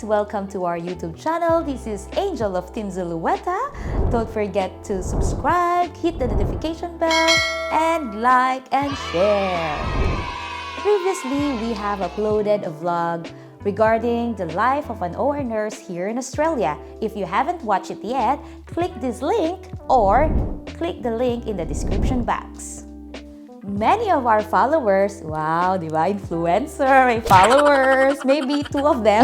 guys! Welcome to our YouTube channel. This is Angel of Team Zulueta. Don't forget to subscribe, hit the notification bell, and like and share. Previously, we have uploaded a vlog regarding the life of an OR nurse here in Australia. If you haven't watched it yet, click this link or click the link in the description box. Many of our followers, wow, di ba? Influencer, may followers, maybe 2 of them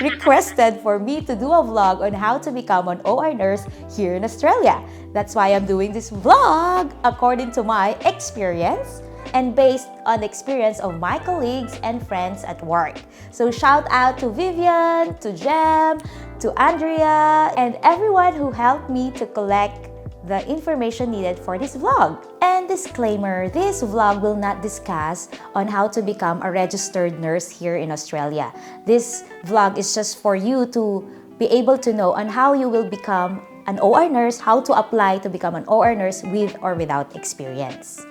requested for me to do a vlog on how to become an OR nurse here in Australia. That's why I'm doing this vlog according to my experience and based on the experience of my colleagues and friends at work. So shout out to Vivian, to Jem, to Andrea, and everyone who helped me to collect the information needed for this vlog. And disclaimer, this vlog will not discuss on how to become a registered nurse here in Australia. This vlog is just for you to be able to know on how you will become an OR nurse, how to apply to become an OR nurse with or without experience.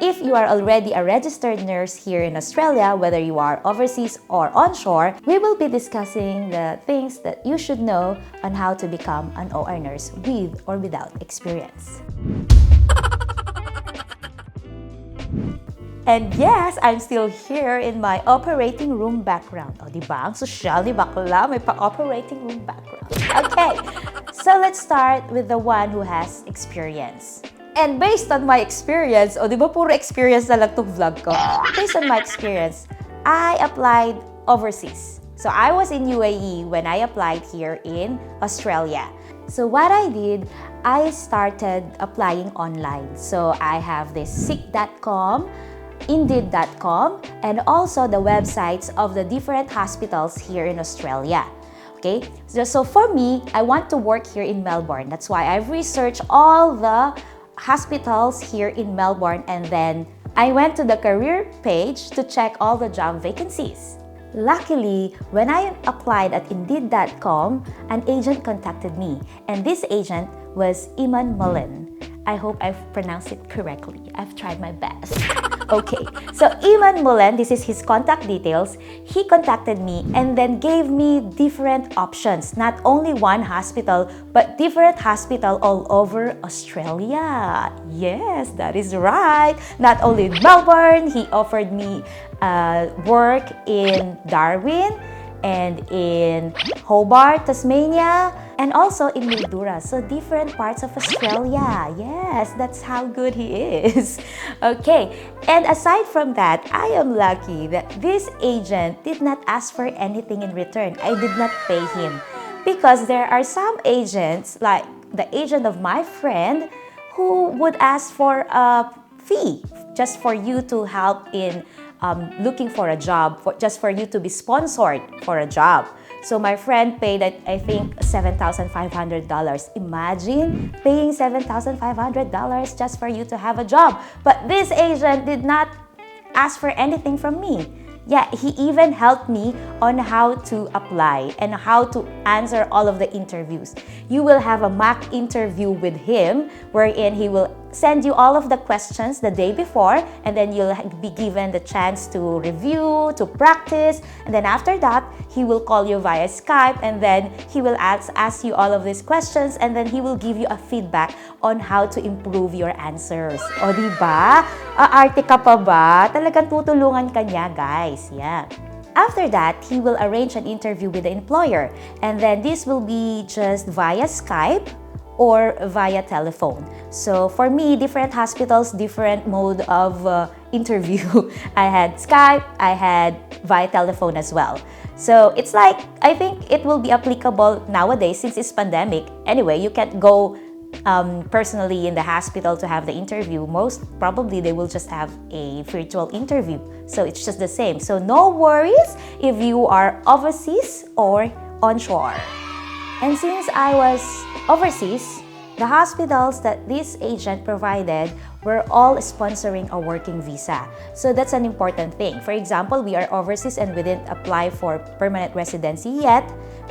If you are already a registered nurse here in Australia, whether you are overseas or onshore, we will be discussing the things that you should know on how to become an OR nurse with or without experience. And yes, I'm still here in my operating room background. O, diba? Ang sosyal ni bakla, may pa-operating room background. Okay, so let's start with the one who has experience. And based on my experience, o di ba puro experience na lang itong vlog ko? Based on my experience, I applied overseas. So I was in UAE when I applied here in Australia. So what I did, I started applying online. So I have this seek.com, indeed.com, and also the websites of the different hospitals here in Australia. Okay, so for me, I want to work here in Melbourne. That's why I've researched all the hospitals here in Melbourne, and then I went to the career page to check all the job vacancies. Luckily, when I applied at Indeed.com, an agent contacted me, and this agent was Iman Mullen. I hope I've pronounced it correctly. I've tried my best. Okay, so Iman Mullen, this is his contact details. He contacted me and then gave me different options. Not only one hospital, but different hospital all over Australia. Yes, that is right. Not only in Melbourne, he offered me work in Darwin and in Hobart, Tasmania, and also in Mildura. So different parts of Australia. Yes, that's how good he is. Okay, and aside from that, I am lucky that this agent did not ask for anything in return. I did not pay him. Because there are some agents, like the agent of my friend, who would ask for a fee just for you to help in looking for a job, just for you to be sponsored for a job. So my friend paid, I think, $7,500. Imagine paying $7,500 just for you to have a job. But this agent did not ask for anything from me. Yeah, he even helped me on how to apply and how to answer all of the interviews. You will have a mock interview with him wherein he will send you all of the questions the day before, and then you'll be given the chance to review, to practice, and then after that, he will call you via Skype, and then he will ask you all of these questions, and then he will give you a feedback on how to improve your answers. O diba? Aarte ka pa ba? Talagang tutulungan ka niya, guys. Yeah. After that, he will arrange an interview with the employer, and then this will be just via Skype or via telephone. So for me, different hospitals, different mode of interview. I had Skype, I had via telephone as well. So it's like, I think it will be applicable nowadays since it's pandemic. Anyway, you can't go personally in the hospital to have the interview. Most probably they will just have a virtual interview. So it's just the same. So no worries if you are overseas or onshore. And since I was overseas, the hospitals that this agent provided were all sponsoring a working visa. So that's an important thing. For example, we are overseas and we didn't apply for permanent residency yet.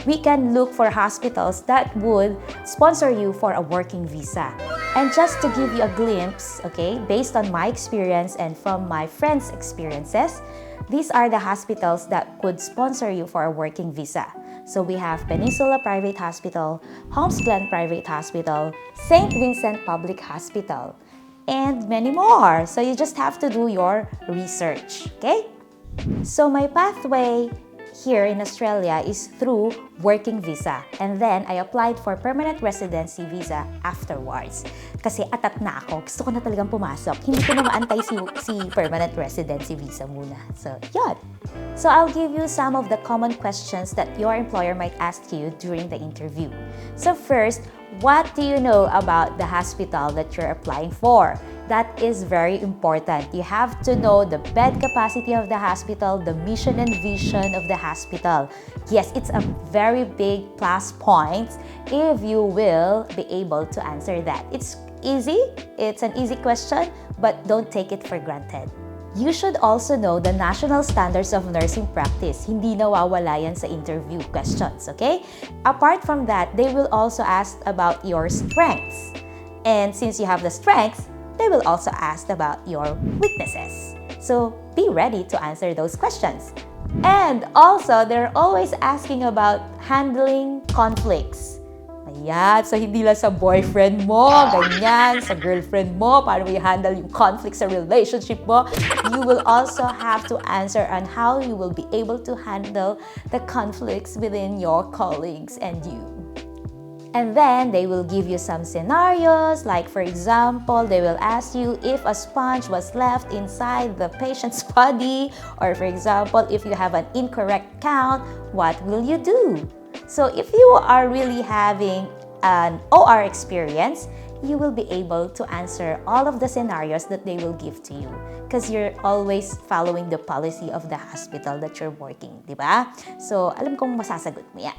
We can look for hospitals that would sponsor you for a working visa. And just to give you a glimpse, okay, based on my experience and from my friends' experiences, these are the hospitals that could sponsor you for a working visa. So we have Peninsula Private Hospital, Holmes Glen Private Hospital, St. Vincent Public Hospital, and many more. So you just have to do your research, okay? So my pathway here in Australia is through working visa. And then, I applied for permanent residency visa afterwards. Kasi atat na ako. Gusto ko na talagang pumasok. Hindi ko na maantay si permanent residency visa muna. So, yun. So, I'll give you some of the common questions that your employer might ask you during the interview. So, first, what do you know about the hospital that you're applying for? That is very important. You have to know the bed capacity of the hospital, the mission and vision of the hospital. Yes, it's a very big plus point if you will be able to answer that. It's easy, it's an easy question, but don't take it for granted. You should also know the national standards of nursing practice. Hindi nawawala yan sa interview questions, okay? Apart from that, they will also ask about your strengths. And since you have the strengths, they will also ask about your weaknesses. So be ready to answer those questions. And also, they're always asking about handling conflicts. Ayan, so hindi lang sa boyfriend mo, ganyan, sa girlfriend mo, paano mo i-handle yung conflict sa relationship mo. You will also have to answer on how you will be able to handle the conflicts within your colleagues and you. And then, they will give you some scenarios, like for example, they will ask you if a sponge was left inside the patient's body, or for example, if you have an incorrect count, what will you do? So if you are really having an OR experience, you will be able to answer all of the scenarios that they will give to you because you're always following the policy of the hospital that you're working, di ba? So, alam kong masasagot mo yan.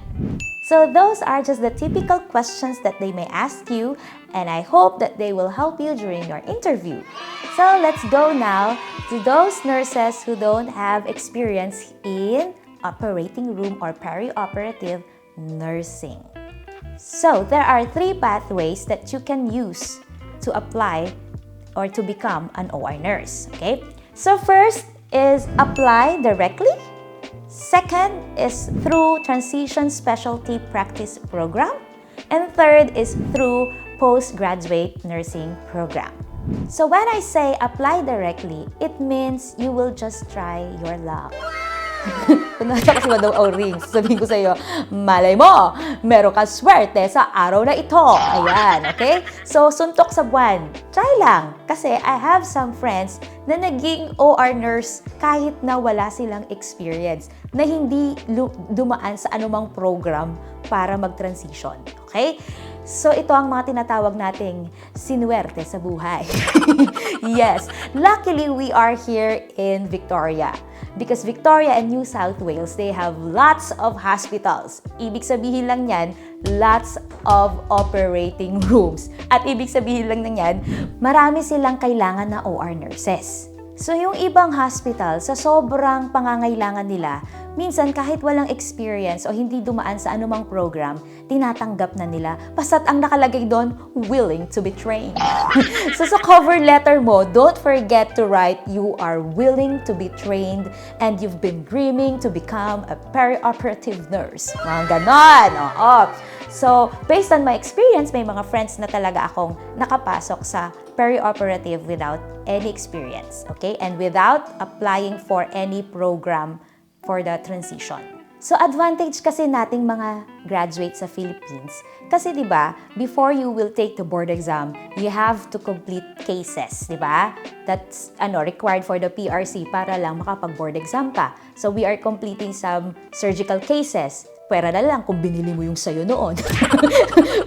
So, those are just the typical questions that they may ask you, and I hope that they will help you during your interview. So, let's go now to those nurses who don't have experience in operating room or perioperative nursing. So, there are 3 pathways that you can use to apply or to become an OR nurse, okay? So, first is apply directly. Second is through Transition Specialty Practice Program. And third is through Postgraduate Nursing Program. So, when I say apply directly, it means you will just try your luck. Kung nakita kasi daw ang rings, sabihin ko sa iyo, malay mo, meron kang swerte sa araw na ito. Ayan, okay? So, suntok sa buwan. Try lang. Kasi I have some friends na naging OR nurse kahit na wala silang experience, na hindi dumaan sa anumang program para mag-transition. Okay? So, ito ang mga tinatawag nating sinuwerte sa buhay. Yes. Luckily, we are here in Victoria. Because Victoria and New South Wales, they have lots of hospitals. Ibig sabihin lang yan, lots of operating rooms. At ibig sabihin lang yan, marami silang kailangan na OR nurses. So, yung ibang hospital, sa sobrang pangangailangan nila, minsan kahit walang experience o hindi dumaan sa anumang program, tinatanggap na nila. Basta't ang nakalagay doon, willing to be trained. So, sa cover letter mo, don't forget to write, you are willing to be trained and you've been dreaming to become a perioperative nurse. Mga ganon, oo. So, based on my experience, may mga friends na talaga akong nakapasok sa perioperative without any experience, okay? And without applying for any program for the transition. So, advantage kasi nating mga graduates sa Philippines. Kasi, di ba, before you will take the board exam, you have to complete cases, di ba? That's required for the PRC para lang makapag-board exam ka. So, we are completing some surgical cases. Pwera na lang kung binili mo yung sayo noon.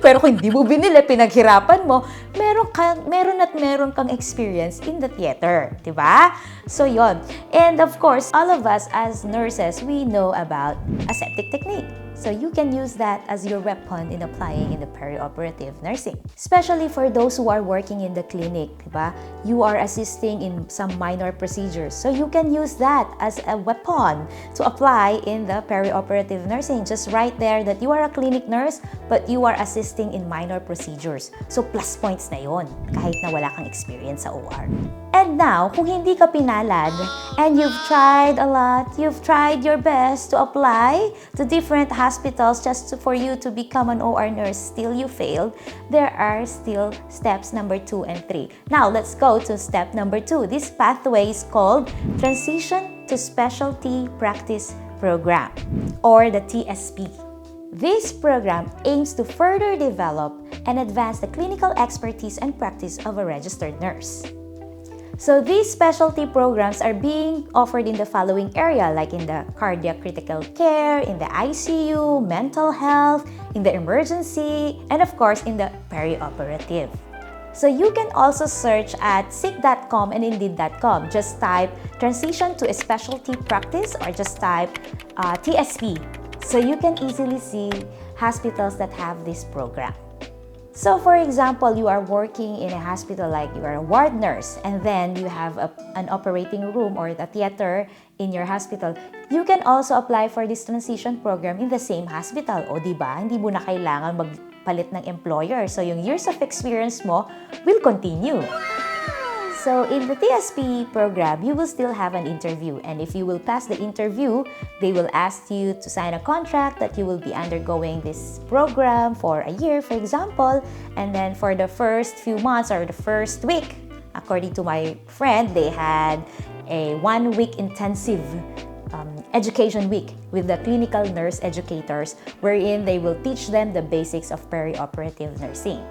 Pero kung hindi mo binili, pinaghirapan mo, meron kang experience in the theater, di ba? So, yon. And of course, all of us as nurses, we know about aseptic technique. So, you can use that as your weapon in applying in the perioperative nursing. Especially for those who are working in the clinic, di ba? You are assisting in some minor procedures. So, you can use that as a weapon to apply in the perioperative nursing. Just write there that you are a clinic nurse, but you are assisting in minor procedures. So, plus points na yon kahit na wala kang experience sa OR. And now, kung hindi ka pinalad, and you've tried a lot, you've tried your best to apply to different hospitals, hospitals just for you to become an OR nurse, still you failed, there are still steps number 2 and 3. Now, let's go to step number 2. This pathway is called Transition to Specialty Practice Program, or the TSP. This program aims to further develop and advance the clinical expertise and practice of a registered nurse. So these specialty programs are being offered in the following area, like in the cardiac critical care, in the ICU, mental health, in the emergency, and of course in the perioperative. So you can also search at sick.com and indeed.com. Just type transition to a specialty practice or just type TSP. So you can easily see hospitals that have this program. So for example, you are working in a hospital, like you are a ward nurse, and then you have an operating room or a theater in your hospital. You can also apply for this transition program in the same hospital. O diba, hindi mo na kailangan magpalit ng employer. So yung years of experience mo will continue. So in the TSP program, you will still have an interview, and if you will pass the interview, they will ask you to sign a contract that you will be undergoing this program for a year, for example, and then for the first few months or the first week, according to my friend, they had a 1-week intensive education week with the clinical nurse educators, wherein they will teach them the basics of perioperative nursing.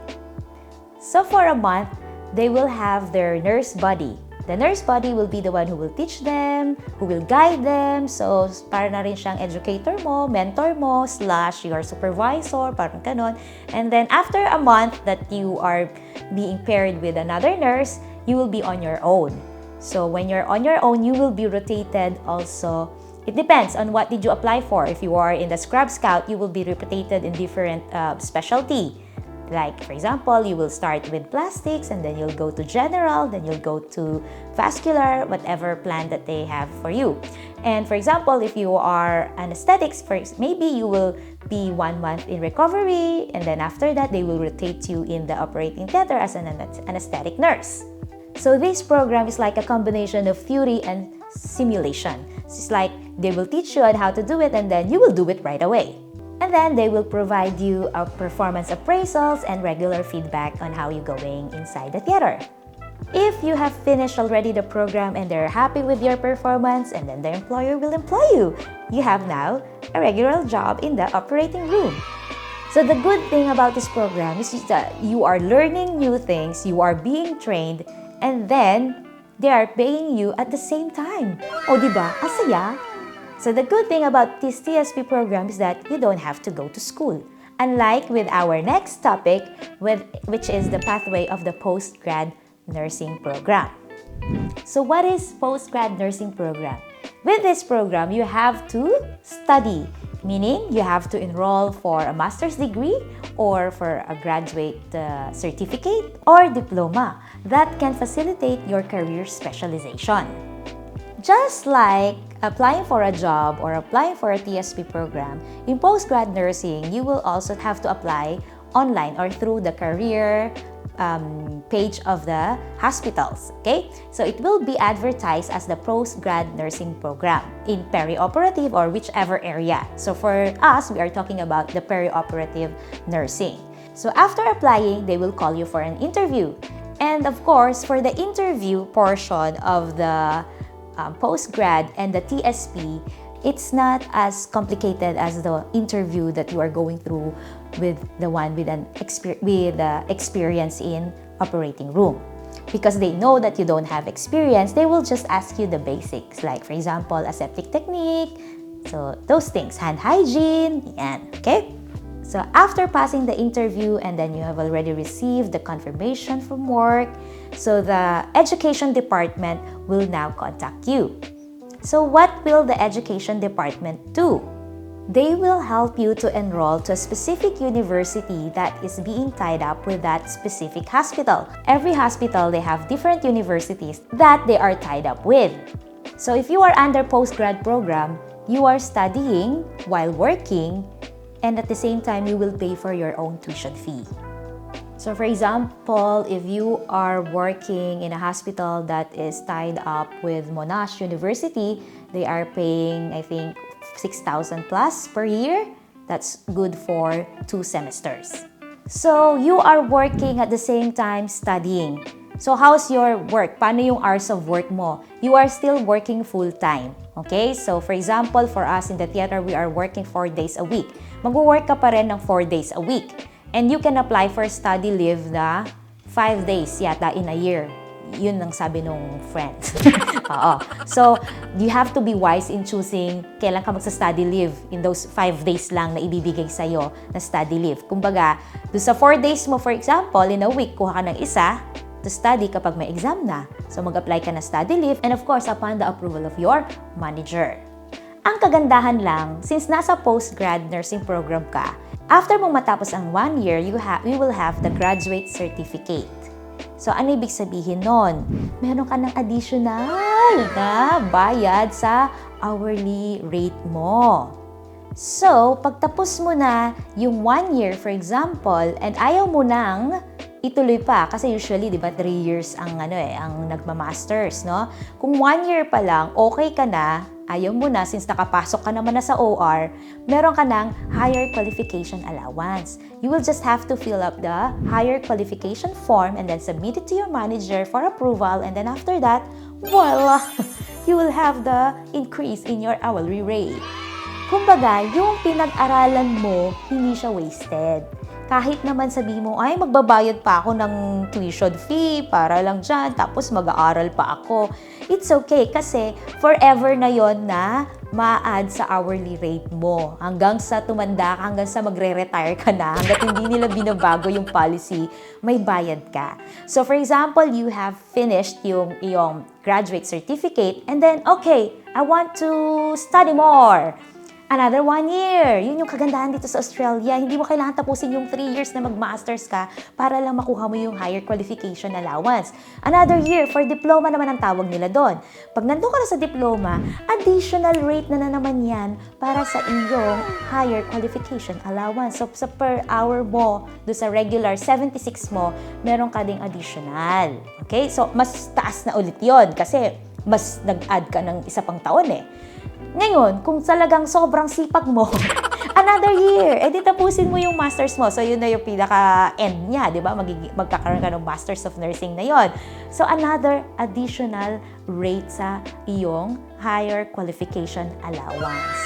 So for a month, they will have their nurse buddy. The nurse buddy will be the one who will teach them, who will guide them. So, para na rin siyang educator mo, mentor mo, / your supervisor, parang ganon. And then, after a month that you are being paired with another nurse, you will be on your own. So, when you're on your own, you will be rotated also. It depends on what did you apply for. If you are in the Scrub Scout, you will be rotated in different specialty. Like, for example, you will start with plastics, and then you'll go to general, then you'll go to vascular, whatever plan that they have for you. And for example, if you are anesthetics, maybe you will be 1 month in recovery, and then after that, they will rotate you in the operating theater as an anesthetic nurse. So this program is like a combination of theory and simulation. It's like they will teach you on how to do it, and then you will do it right away. And then they will provide you a performance appraisals and regular feedback on how you're going inside the theater. If you have finished already the program and they're happy with your performance, and then the employer will employ you, you have now a regular job in the operating room. So the good thing about this program is that you are learning new things, you are being trained, and then they are paying you at the same time. O diba? Ang saya! So the good thing about this TSP program is that you don't have to go to school. Unlike with our next topic, which is the pathway of the postgrad nursing program. So what is postgrad nursing program? With this program, you have to study, meaning you have to enroll for a master's degree or for a graduate certificate or diploma that can facilitate your career specialization. Just like applying for a job or applying for a TSP program, in postgrad nursing, you will also have to apply online or through the career page of the hospitals, okay? So it will be advertised as the postgrad nursing program in perioperative or whichever area. So for us, we are talking about the perioperative nursing. So after applying, they will call you for an interview. And of course, for the interview portion of the postgrad and the TSP, it's not as complicated as the interview that you are going through with the one with experience in operating room. Because they know that you don't have experience, they will just ask you the basics, like for example, aseptic technique, so those things, hand hygiene, and okay? So after passing the interview and then you have already received the confirmation from work, so the education department will now contact you. So what will the education department do? They will help you to enroll to a specific university that is being tied up with that specific hospital. Every hospital, they have different universities that they are tied up with. So if you are under postgrad program, you are studying while working, and at the same time, you will pay for your own tuition fee. So for example, if you are working in a hospital that is tied up with Monash University, they are paying, I think, 6,000 plus per year. That's good for 2 semesters. So, you are working at the same time studying. So, how's your work? Paano yung hours of work mo? You are still working full-time. Okay? So, for example, for us in the theater, we are working 4 days a week. Mag-work ka pa rin ng 4 days a week. And you can apply for study leave na 5 days yata in a year. Yun ang sabi nung friend. Oo. So, you have to be wise in choosing kailan ka magsa-study leave in those 5 days lang na ibibigay sa'yo na study leave. Kumbaga, doon sa 4 days mo, for example, in a week, kuha ka ng isa to study kapag may exam na. So, mag-apply ka na study leave and of course, upon the approval of your manager. Ang kagandahan lang, since nasa postgrad nursing program ka, after mong matapos ang 1 year, you will have the graduate certificate. So, ano ibig sabihin nun? Meron ka ng additional na bayad sa hourly rate mo. So, pagtapos mo na yung 1 year, for example, and ayaw mo nang ituloy pa, kasi usually, di ba, 3 years ang nagma-masters, no? Kung 1 year pa lang, okay ka na, ayaw mo na, since nakapasok ka naman na sa OR, meron ka ng higher qualification allowance. You will just have to fill up the higher qualification form and then submit it to your manager for approval, and then after that, voila! You will have the increase in your hourly rate. Kumbaga, yung pinag-aralan mo, hindi siya wasted. Kahit naman sabi mo, ay magbabayad pa ako ng tuition fee para lang dyan, tapos mag-aaral pa ako. It's okay kasi forever na yon na ma-add sa hourly rate mo. Hanggang sa tumanda ka, hanggang sa magre-retire ka na, hanggang hindi nila binabago yung policy, may bayad ka. So for example, you have finished yung graduate certificate and then, okay, I want to study more. Another 1 year. Yun yung kagandahan dito sa Australia. Hindi mo kailangan tapusin yung 3 years na mag-masters ka para lang makuha mo yung higher qualification allowance. Another year, for diploma naman ang tawag nila doon. Pag nandun ka na sa diploma, additional rate na naman yan para sa iyong higher qualification allowance. So, sa per hour mo, doon sa regular 76 mo, meron ka ding additional. Okay? So, mas taas na ulit yon kasi mas nag-add ka ng isa pang taon eh. Ngayon, kung talagang sobrang sipag mo, another year, edi tapusin mo yung masters mo. So, yun na yung pinaka-end niya, di ba? Magkakaroon ka ng Masters of Nursing na yon. So, another additional rate sa iyong higher qualification allowance.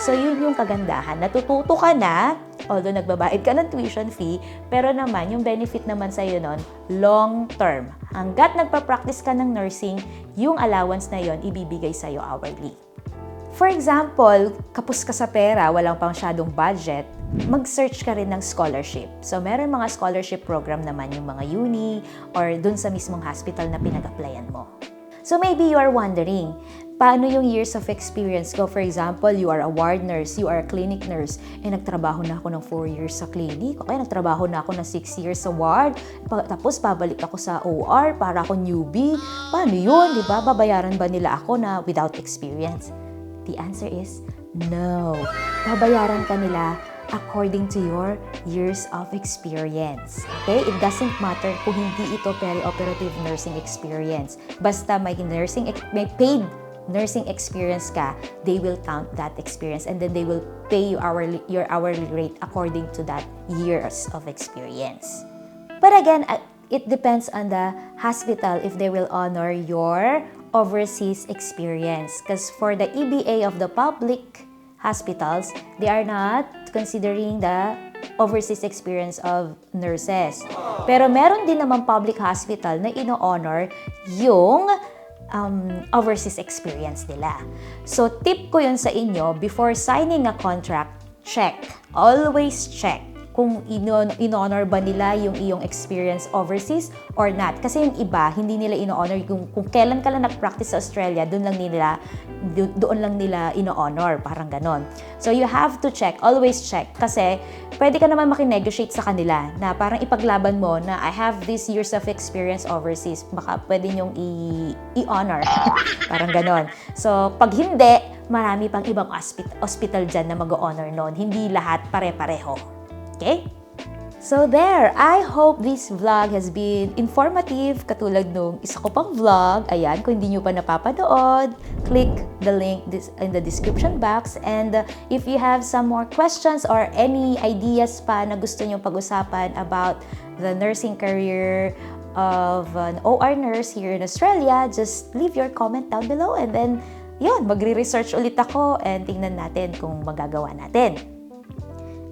So, yun yung kagandahan. Natututo ka na, although nagbabayad ka ng tuition fee, pero naman, yung benefit naman sa'yo nun, long term. Hanggat nagpa-practice ka ng nursing, yung allowance na yon ibibigay sa'yo hourly. For example, kapos ka sa pera, walang pang masyadong budget, mag-search ka rin ng scholarship. So, meron mga scholarship program naman yung mga uni or dun sa mismong hospital na pinag-applyan mo. So, maybe you are wondering, paano yung years of experience ko? For example, you are a ward nurse, you are a clinic nurse, nagtrabaho na ako ng 4 years sa clinic, okay, nagtrabaho na ako ng 6 years sa ward, tapos babalik ako sa OR para ako newbie. Paano yun, di ba? Babayaran ba nila ako na without experience? The answer is no. Babayaran ka nila according to your years of experience. Okay? It doesn't matter kung hindi ito perioperative nursing experience. Basta may paid nursing experience ka, they will count that experience and then they will pay you your hourly rate according to that years of experience. But again, it depends on the hospital if they will honor your overseas experience. Because for the EBA of the public hospitals, they are not considering the overseas experience of nurses. Pero meron din naman public hospital na ino-honor yung overseas experience nila. So, tip ko yun sa inyo, before signing a contract, check. Always check kung in-honor ba nila yung iyong experience overseas or not. Kasi yung iba, hindi nila in-honor. Kung kailan ka lang nag-practice sa Australia, doon lang nila in-honor. Parang ganon. So, you have to check. Always check. Kasi, pwede ka naman makinegotiate sa kanila na parang ipaglaban mo na I have these years of experience overseas. Baka pwede nyong i-honor. Parang ganon. So, pag hindi, marami pang ibang hospital dyan na mag-honor noon. Hindi lahat pare-pareho. Okay? So there, I hope this vlog has been informative katulad nung isa ko pang vlog. Ayan, kung hindi nyo pa napapanood, click the link in the description box. And if you have some more questions or any ideas pa na gusto nyo pag-usapan about the nursing career of an OR nurse here in Australia, just leave your comment down below and then yun, magre-research ulit ako and tingnan natin kung magagawa natin.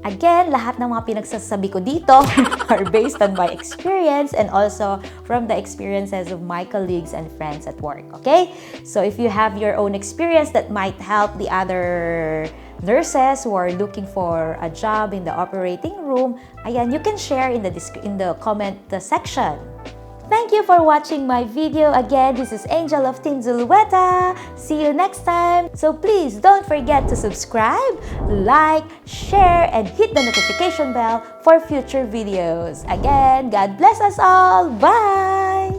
Again, lahat ng mga pinagsasabi ko dito are based on my experience and also from the experiences of my colleagues and friends at work, okay? So if you have your own experience that might help the other nurses who are looking for a job in the operating room, ayan, you can share in the comment section. Thank you for watching my video. Again, this is Angel of Team Zulueta. See you next time. So please don't forget to subscribe, like, share, and hit the notification bell for future videos. Again, God bless us all. Bye!